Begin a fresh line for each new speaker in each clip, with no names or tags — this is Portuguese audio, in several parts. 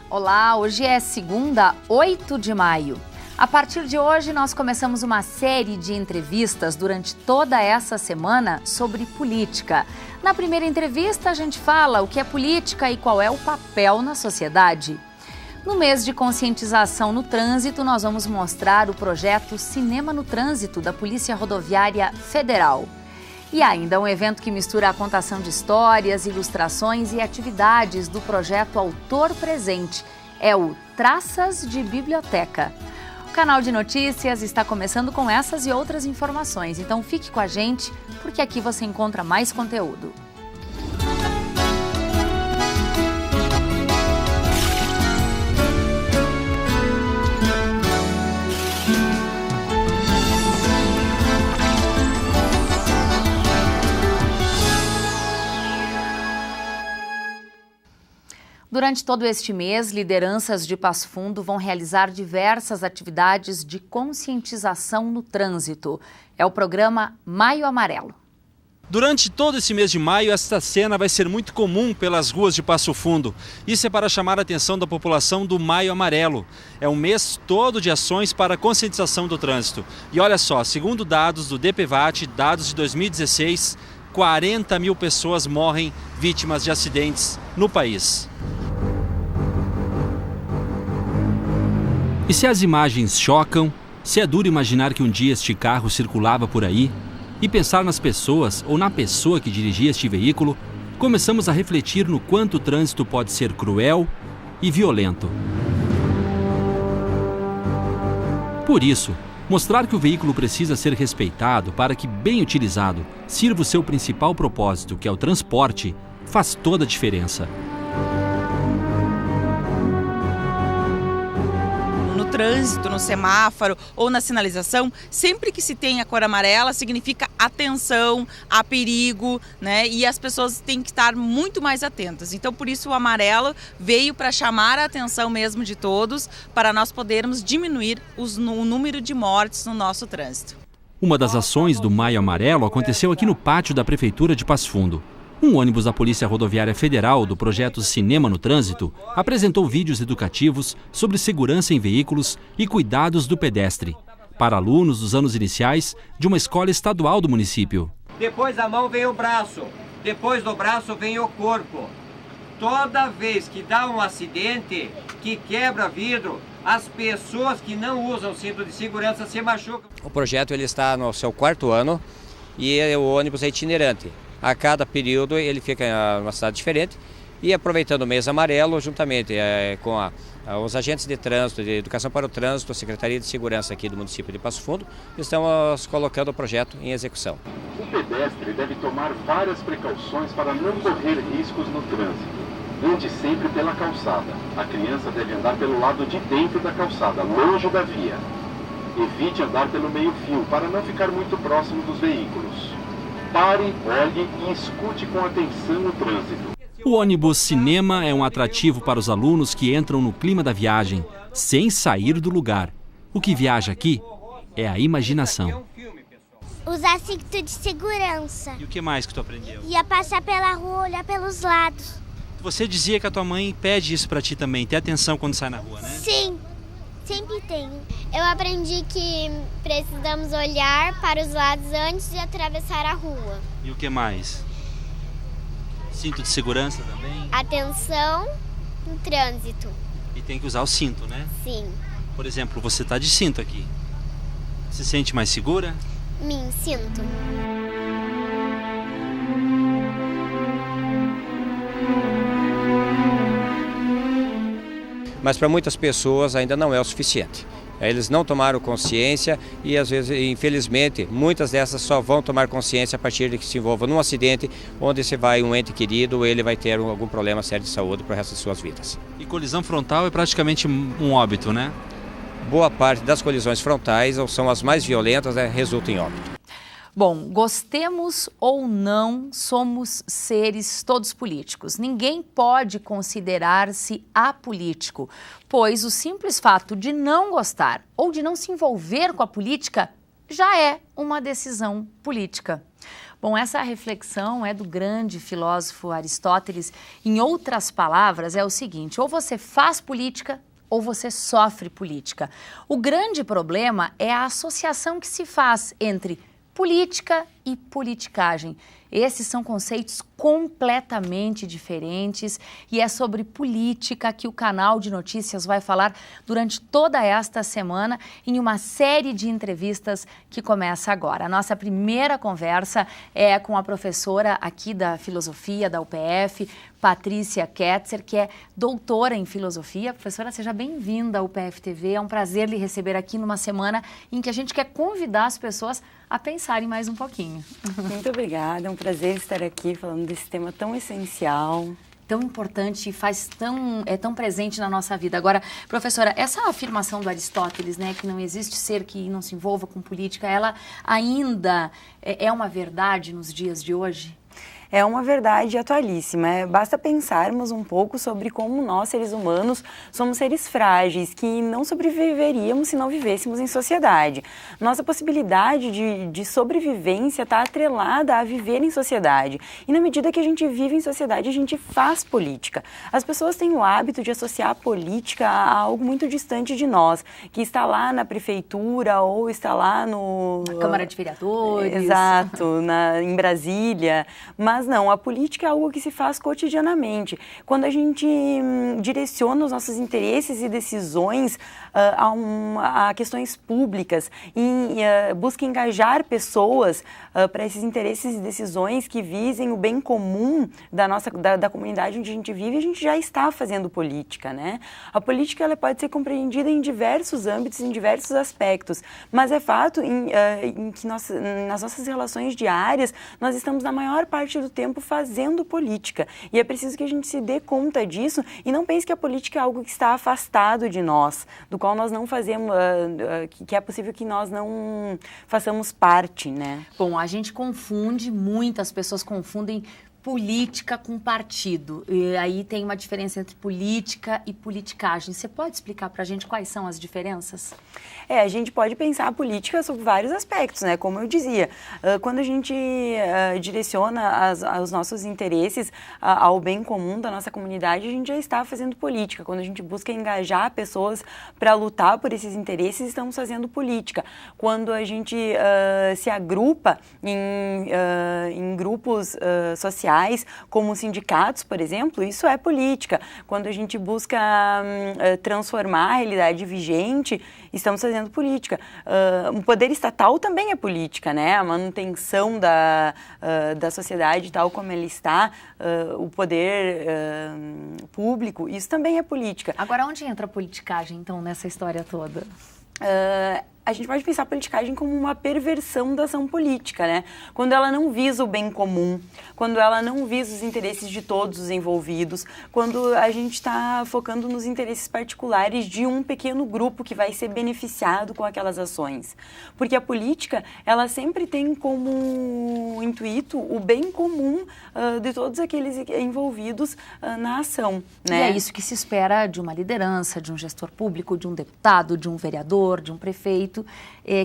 Olá, hoje é segunda, 8 de maio. A partir de hoje, nós começamos uma série de entrevistas durante toda essa semana sobre política. Na primeira entrevista, a gente fala o que é política e qual é o papel na sociedade. No mês de conscientização no trânsito, nós vamos mostrar o projeto Cinema no Trânsito da Polícia Rodoviária Federal. E ainda um evento que mistura a contação de histórias, ilustrações e atividades do projeto Autor Presente. É o Traças de Biblioteca. O canal de notícias está começando com essas e outras informações, então fique com a gente, porque aqui você encontra mais conteúdo. Durante todo este mês, lideranças de Passo Fundo vão realizar diversas atividades de conscientização no trânsito. É o programa Maio Amarelo.
Durante todo esse mês de maio, esta cena vai ser muito comum pelas ruas de Passo Fundo. Isso é para chamar a atenção da população do Maio Amarelo. É um mês todo de ações para a conscientização do trânsito. E olha só, segundo dados do DPVAT, dados de 2016, 40 mil pessoas morrem vítimas de acidentes no país. E se as imagens chocam, se é duro imaginar que um dia este carro circulava por aí, e pensar nas pessoas ou na pessoa que dirigia este veículo, começamos a refletir no quanto o trânsito pode ser cruel e violento. Por isso, mostrar que o veículo precisa ser respeitado para que, bem utilizado, sirva o seu principal propósito, que é o transporte, faz toda a diferença.
No trânsito, no semáforo ou na sinalização, sempre que se tem a cor amarela, significa atenção, há perigo, né? E as pessoas têm que estar muito mais atentas. Então, por isso, o amarelo veio para chamar a atenção mesmo de todos, para nós podermos diminuir o número de mortes no nosso trânsito.
Uma das ações do Maio Amarelo aconteceu aqui no pátio da Prefeitura de Passo Fundo. Um ônibus da Polícia Rodoviária Federal do projeto Cinema no Trânsito apresentou vídeos educativos sobre segurança em veículos e cuidados do pedestre para alunos dos anos iniciais de uma escola estadual do município.
Depois da mão vem o braço, depois do braço vem o corpo. Toda vez que dá um acidente, que quebra vidro, as pessoas que não usam cinto de segurança se machucam.
O projeto ele está no seu 4º ano e o ônibus é itinerante. A cada período ele fica em uma cidade diferente e aproveitando o mês amarelo, juntamente com os agentes de trânsito, de educação para o trânsito, a Secretaria de Segurança aqui do município de Passo Fundo, estamos colocando o projeto em execução.
O pedestre deve tomar várias precauções para não correr riscos no trânsito. Ande sempre pela calçada. A criança deve andar pelo lado de dentro da calçada, longe da via. Evite andar pelo meio-fio para não ficar muito próximo dos veículos. Pare, olhe e escute com atenção o trânsito.
O ônibus cinema é um atrativo para os alunos que entram no clima da viagem, sem sair do lugar. O que viaja aqui é a imaginação.
Usar cinto de segurança.
E o que mais que tu aprendeu?
Ia passar pela rua, olhar pelos lados.
Você dizia que a tua mãe pede isso pra ti também, ter atenção quando sai na rua, né?
Sim, sempre tenho. Eu aprendi que precisamos olhar para os lados antes de atravessar a rua.
E o que mais? Cinto de segurança também?
Atenção no trânsito.
E tem que usar o cinto, né?
Sim.
Por exemplo, você tá de cinto aqui. Se sente mais segura?
Me sinto.
Mas para muitas pessoas ainda não é o suficiente. Eles não tomaram consciência e, às vezes, infelizmente, muitas dessas só vão tomar consciência a partir de que se envolvam num acidente onde se vai um ente querido ou ele vai ter algum problema sério de saúde para o resto de suas vidas.
E colisão frontal é praticamente um óbito, né?
Boa parte das colisões frontais, ou são as mais violentas, resultam em óbito.
Bom, gostemos ou não, somos seres todos políticos. Ninguém pode considerar-se apolítico, pois o simples fato de não gostar ou de não se envolver com a política já é uma decisão política. Bom, essa reflexão é do grande filósofo Aristóteles. Em outras palavras, é o seguinte: ou você faz política ou você sofre política. O grande problema é a associação que se faz entre política e politicagem. Esses são conceitos completamente diferentes e é sobre política que o canal de notícias vai falar durante toda esta semana em uma série de entrevistas que começa agora. A nossa primeira conversa é com a professora aqui da filosofia da UPF, Patrícia Ketzer, que é doutora em filosofia. Professora, seja bem-vinda ao UPF TV. É um prazer lhe receber aqui numa semana em que a gente quer convidar as pessoas a pensarem mais um pouquinho.
Muito obrigada, é um prazer estar aqui falando desse tema tão essencial.
Tão importante e é tão presente na nossa vida. Agora, professora, essa afirmação do Aristóteles, né, que não existe ser que não se envolva com política, ela ainda é uma verdade nos dias de hoje?
É uma verdade atualíssima. Basta pensarmos um pouco sobre como nós, seres humanos, somos seres frágeis, que não sobreviveríamos se não vivêssemos em sociedade. Nossa possibilidade de sobrevivência está atrelada a viver em sociedade. E na medida que a gente vive em sociedade, a gente faz política. As pessoas têm o hábito de associar a política a algo muito distante de nós, que está lá na prefeitura ou está lá na
Câmara de Vereadores.
Exato, em Brasília. Mas não, a política é algo que se faz cotidianamente. Quando a gente direciona os nossos interesses e decisões a questões públicas e busca engajar pessoas para esses interesses e decisões que visem o bem comum da comunidade onde a gente vive, a gente já está fazendo política, né? A política ela pode ser compreendida em diversos âmbitos, em diversos aspectos, mas é fato que nas nossas relações diárias nós estamos na maior parte do tempo fazendo política. E é preciso que a gente se dê conta disso e não pense que a política é algo que está afastado de nós, do qual nós não fazemos, que é possível que nós não façamos parte, né?
Bom, a gente confunde, muitas pessoas confundem política com partido. E aí tem uma diferença entre política e politicagem. Você pode explicar para a gente quais são as diferenças?
A gente pode pensar a política sob vários aspectos, né? Como eu dizia, quando a gente direciona os nossos interesses ao bem comum da nossa comunidade, a gente já está fazendo política. Quando a gente busca engajar pessoas para lutar por esses interesses, estamos fazendo política. Quando a gente se agrupa em grupos sociais, como sindicatos, por exemplo, isso é política. Quando a gente busca transformar a realidade vigente, estamos fazendo política. O poder estatal também é política, né? A manutenção da sociedade tal como ela está, o poder público, isso também é política.
Agora, onde entra a politicagem, então, nessa história toda?
A gente pode pensar a politicagem como uma perversão da ação política, né? Quando ela não visa o bem comum, quando ela não visa os interesses de todos os envolvidos, quando a gente está focando nos interesses particulares de um pequeno grupo que vai ser beneficiado com aquelas ações. Porque a política, ela sempre tem como intuito o bem comum de todos aqueles envolvidos na ação, né?
E é isso que se espera de uma liderança, de um gestor público, de um deputado, de um vereador, de um prefeito,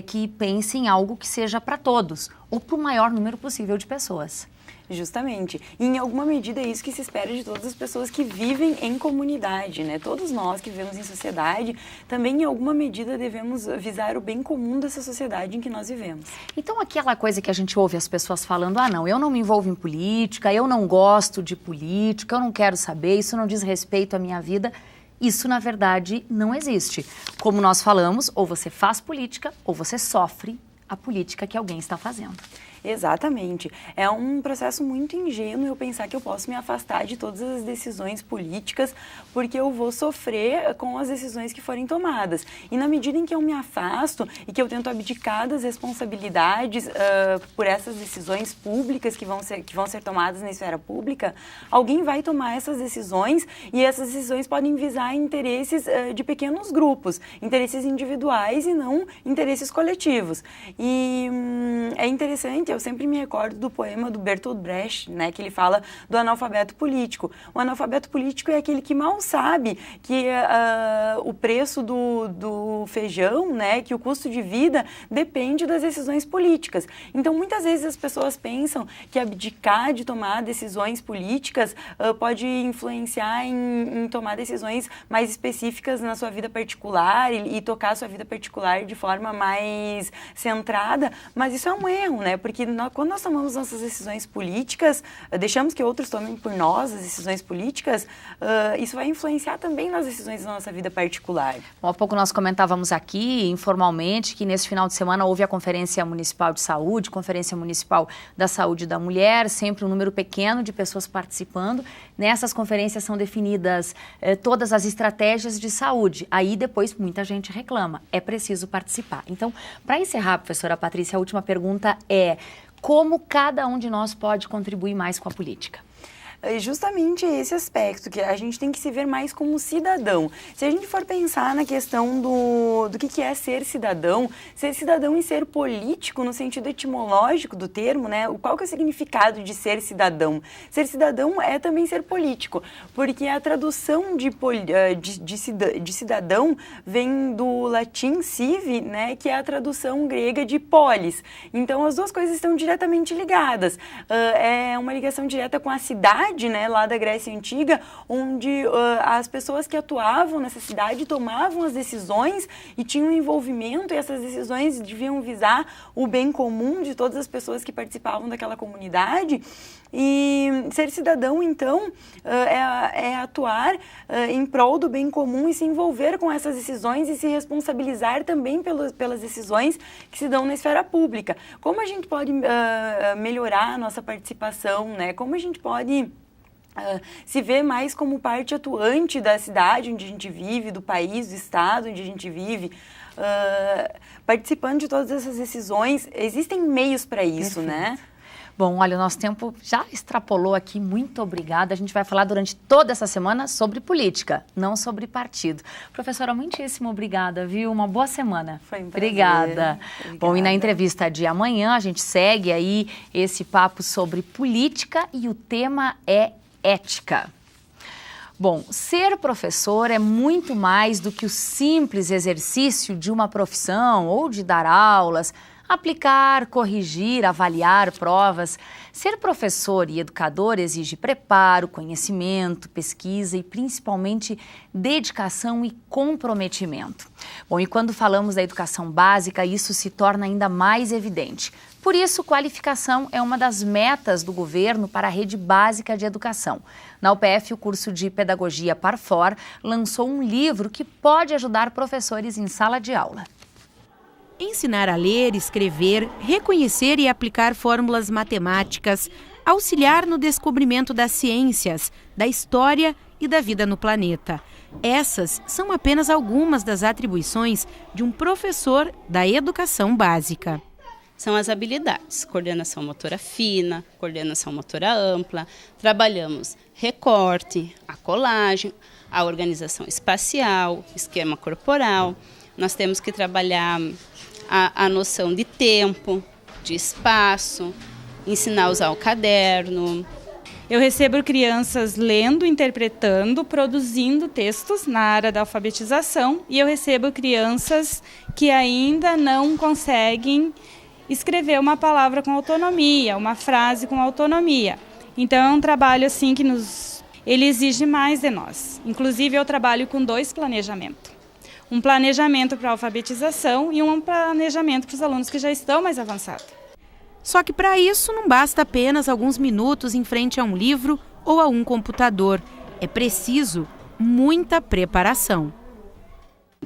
que pense em algo que seja para todos, ou para o maior número possível de pessoas.
Justamente. E em alguma medida é isso que se espera de todas as pessoas que vivem em comunidade, né? Todos nós que vivemos em sociedade, também em alguma medida devemos visar o bem comum dessa sociedade em que nós vivemos.
Então aquela coisa que a gente ouve as pessoas falando, não, eu não me envolvo em política, eu não gosto de política, eu não quero saber, isso não diz respeito à minha vida. Isso, na verdade, não existe. Como nós falamos, ou você faz política, ou você sofre a política que alguém está fazendo.
Exatamente. É um processo muito ingênuo eu pensar que eu posso me afastar de todas as decisões políticas porque eu vou sofrer com as decisões que forem tomadas. E na medida em que eu me afasto e que eu tento abdicar das responsabilidades por essas decisões públicas que vão ser tomadas na esfera pública, alguém vai tomar essas decisões e essas decisões podem visar interesses de pequenos grupos, interesses individuais e não interesses coletivos. E é interessante justamente, eu sempre me recordo do poema do Bertolt Brecht, né, que ele fala do analfabeto político. O analfabeto político é aquele que mal sabe que o preço do feijão, né, que o custo de vida depende das decisões políticas. Então, muitas vezes as pessoas pensam que abdicar de tomar decisões políticas pode influenciar em tomar decisões mais específicas na sua vida particular e tocar a sua vida particular de forma mais centrada, mas isso é um erro, né? Porque quando nós tomamos nossas decisões políticas, deixamos que outros tomem por nós as decisões políticas, isso vai influenciar também nas decisões da nossa vida particular.
Bom, há pouco nós comentávamos aqui, informalmente, que nesse final de semana houve a Conferência Municipal de Saúde, Conferência Municipal da Saúde da Mulher, sempre um número pequeno de pessoas participando. Nessas conferências são definidas todas as estratégias de saúde. Aí depois muita gente reclama, é preciso participar. Então, para encerrar, professora Patrícia, a última pergunta é: como cada um de nós pode contribuir mais com a política?
Justamente esse aspecto, que a gente tem que se ver mais como cidadão. Se a gente for pensar na questão do que é ser cidadão e ser político no sentido etimológico do termo, né? Qual que é o significado de ser cidadão? Ser cidadão é também ser político, porque a tradução de cidadão vem do latim civi, né? Que é a tradução grega de polis. Então, as duas coisas estão diretamente ligadas. É uma ligação direta com a cidade, né, lá da Grécia Antiga, onde as pessoas que atuavam nessa cidade tomavam as decisões e tinham envolvimento, e essas decisões deviam visar o bem comum de todas as pessoas que participavam daquela comunidade. E ser cidadão, então, é atuar em prol do bem comum e se envolver com essas decisões e se responsabilizar também pelas decisões que se dão na esfera pública. Como a gente pode melhorar a nossa participação, né? Como a gente pode se ver mais como parte atuante da cidade onde a gente vive, do país, do estado onde a gente vive, participando de todas essas decisões. Existem meios para isso, né?
Bom, olha, o nosso tempo já extrapolou aqui, muito obrigada. A gente vai falar durante toda essa semana sobre política, não sobre partido. Professora, muitíssimo obrigada, viu? Uma boa semana.
Foi um prazer.
Obrigada. Bom, e na entrevista de amanhã a gente segue aí esse papo sobre política e o tema é ética. Bom, ser professor é muito mais do que o simples exercício de uma profissão ou de dar aulas, aplicar, corrigir, avaliar provas. Ser professor e educador exige preparo, conhecimento, pesquisa e principalmente dedicação e comprometimento. Bom, e quando falamos da educação básica, isso se torna ainda mais evidente. Por isso, qualificação é uma das metas do governo para a rede básica de educação. Na UPF, o curso de Pedagogia Parfor lançou um livro que pode ajudar professores em sala de aula.
Ensinar a ler, escrever, reconhecer e aplicar fórmulas matemáticas, auxiliar no descobrimento das ciências, da história e da vida no planeta. Essas são apenas algumas das atribuições de um professor da educação básica.
São as habilidades: coordenação motora fina, coordenação motora ampla, trabalhamos recorte, a colagem, a organização espacial, esquema corporal. Nós temos que trabalhar a noção de tempo, de espaço, ensinar a usar o caderno.
Eu recebo crianças lendo, interpretando, produzindo textos na área da alfabetização, e eu recebo crianças que ainda não conseguem escrever uma palavra com autonomia, uma frase com autonomia. Então é um trabalho assim que ele exige mais de nós. Inclusive eu trabalho com 2 planejamentos. Um planejamento para a alfabetização e um planejamento para os alunos que já estão mais avançados.
Só que para isso não basta apenas alguns minutos em frente a um livro ou a um computador. É preciso muita preparação.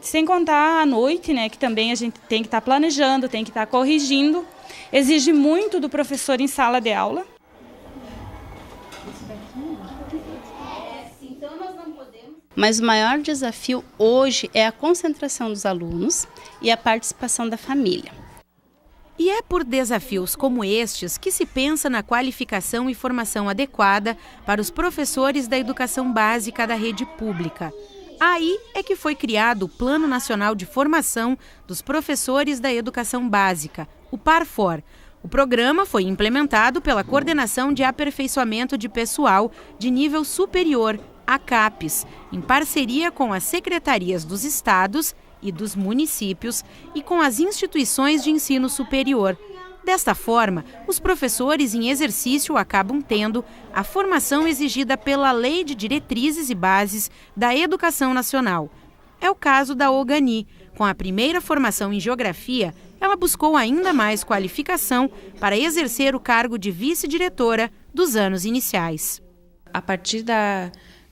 Sem contar a noite, né, que também a gente tem que estar planejando, tem que estar corrigindo. Exige muito do professor em sala de aula.
Mas o maior desafio hoje é a concentração dos alunos e a participação da família.
E é por desafios como estes que se pensa na qualificação e formação adequada para os professores da educação básica da rede pública. Aí é que foi criado o Plano Nacional de Formação dos Professores da Educação Básica, o Parfor, O programa foi implementado pela Coordenação de Aperfeiçoamento de Pessoal de Nível Superior, a CAPES, em parceria com as secretarias dos estados e dos municípios e com as instituições de ensino superior. Desta forma, os professores em exercício acabam tendo a formação exigida pela Lei de Diretrizes e Bases da Educação Nacional. É o caso da Ogani. Com a primeira formação em Geografia, ela buscou ainda mais qualificação para exercer o cargo de vice-diretora dos anos iniciais.
A partir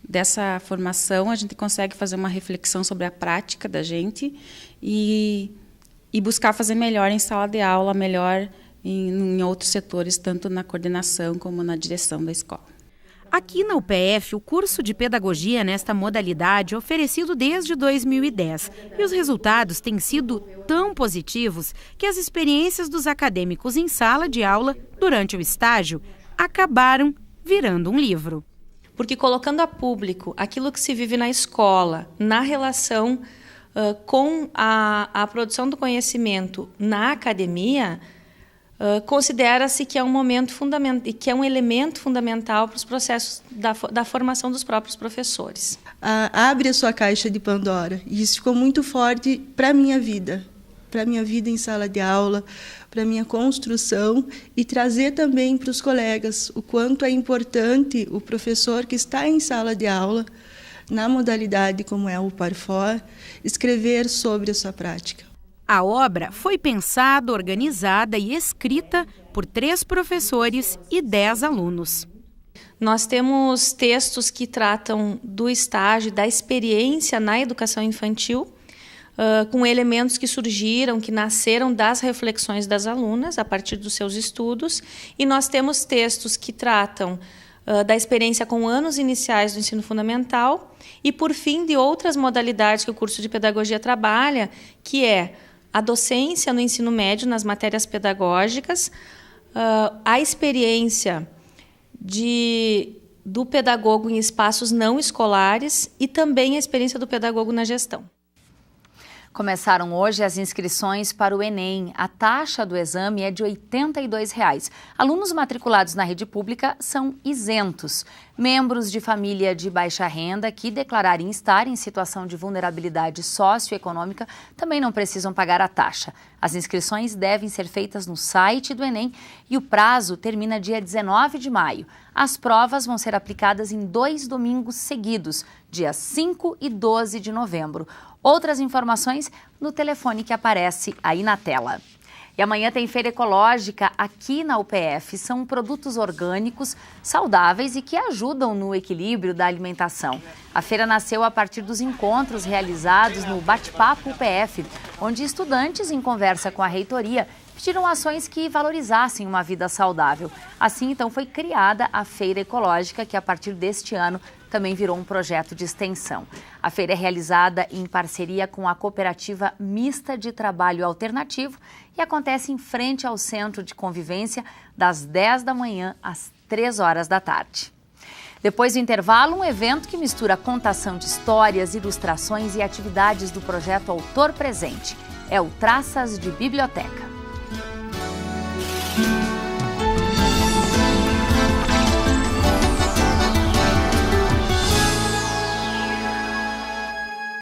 dessa formação, a gente consegue fazer uma reflexão sobre a prática da gente e buscar fazer melhor em sala de aula, melhor em outros setores, tanto na coordenação como na direção da escola.
Aqui na UPF, o curso de pedagogia nesta modalidade é oferecido desde 2010 e os resultados têm sido tão positivos que as experiências dos acadêmicos em sala de aula durante o estágio acabaram virando um livro.
Porque colocando a público aquilo que se vive na escola, na relação com a produção do conhecimento na academia, considera-se que é um momento fundamental e que é um elemento fundamental para os processos da formação dos próprios professores.
Abre a sua caixa de Pandora. E isso ficou muito forte para a minha vida em sala de aula, para a minha construção e trazer também para os colegas o quanto é importante o professor que está em sala de aula, na modalidade como é o Parfor, escrever sobre a sua prática.
A obra foi pensada, organizada e escrita por 3 professores e 10 alunos.
Nós temos textos que tratam do estágio, da experiência na educação infantil, com elementos que surgiram, que nasceram das reflexões das alunas a partir dos seus estudos. E nós temos textos que tratam da experiência com anos iniciais do ensino fundamental e, por fim, de outras modalidades que o curso de pedagogia trabalha, que é a docência no ensino médio, nas matérias pedagógicas, a experiência do pedagogo em espaços não escolares e também a experiência do pedagogo na gestão.
Começaram hoje as inscrições para o Enem. A taxa do exame é de R$ 82,00. Alunos matriculados na rede pública são isentos. Membros de família de baixa renda que declararem estar em situação de vulnerabilidade socioeconômica também não precisam pagar a taxa. As inscrições devem ser feitas no site do Enem e o prazo termina dia 19 de maio. As provas vão ser aplicadas em 2 domingos seguidos, dias 5 e 12 de novembro. Outras informações no telefone que aparece aí na tela. E amanhã tem feira ecológica aqui na UPF. São produtos orgânicos, saudáveis e que ajudam no equilíbrio da alimentação. A feira nasceu a partir dos encontros realizados no Bate-Papo UPF, onde estudantes, em conversa com a reitoria, pediram ações que valorizassem uma vida saudável. Assim, então, foi criada a Feira Ecológica, que a partir deste ano também virou um projeto de extensão. A feira é realizada em parceria com a Cooperativa Mista de Trabalho Alternativo e acontece em frente ao Centro de Convivência das 10 da manhã às 3 horas da tarde. Depois do intervalo, um evento que mistura contação de histórias, ilustrações e atividades do projeto Autor Presente. É o Traças de Biblioteca.